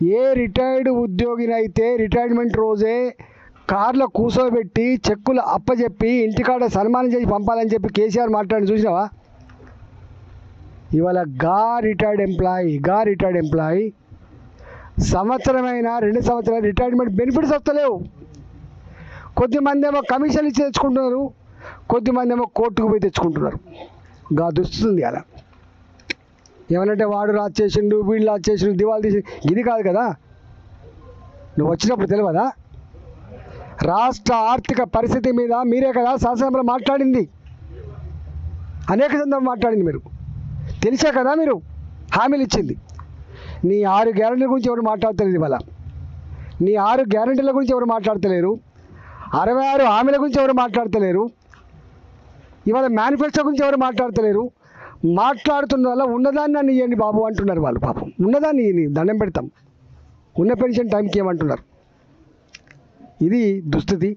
ఏ retired ఉద్యోగినైతే retirement రోజే కార్లో కూర్చోబెట్టి చెక్కులు అప్పచెప్పి ఇంటికాడ సన్మానం చేసి పంపాలని చెప్పి కేసీఆర్ మాట్లాడి చూసినావా? ఇవాళ రిటైర్డ్ ఎంప్లాయీ సంవత్సరమైన 2 సంవత్సరాలు రిటైర్మెంట్ బెనిఫిట్స్ వస్తలేవు. కొద్దిమంది ఏమో కమిషన్ ఇచ్చి తెచ్చుకుంటున్నారు, కొద్దిమంది ఏమో కోర్టుకు పోయి తెచ్చుకుంటున్నారు. దుస్తుంది అలా ఏమనంటే వాడు రాజు చేసిండు, వీళ్ళు రాజు చేసిండు, దివాళి తీసి ఇది కాదు కదా. నువ్వు వచ్చినప్పుడు తెలియదా? రాష్ట్ర ఆర్థిక పరిస్థితి మీద మీరే కదా శాసనసభలో మాట్లాడింది, అనేక సందర్భాలు మాట్లాడింది. మీరు తెలిసే కదా మీరు హామీలు ఇచ్చింది. నీ 6 గ్యారెంటీల గురించి ఎవరు మాట్లాడతలేదు. ఇవాళ నీ 6 గ్యారెంటీల గురించి ఎవరు మాట్లాడతలేరు, 66 హామీల గురించి ఎవరు మాట్లాడతలేరు, ఇవాళ మేనిఫెస్టో గురించి ఎవరు మాట్లాడతలేరు. మాట్లాడుతున్న వల్ల ఉన్నదాన్ని నన్ను ఇవ్వండి బాబు అంటున్నారు వాళ్ళు. పాపం ఉన్నదాన్ని దండం పెడతాం, ఉన్న పెన్షన్ టైంకి ఏమంటున్నారు. ఇది దుస్థితి.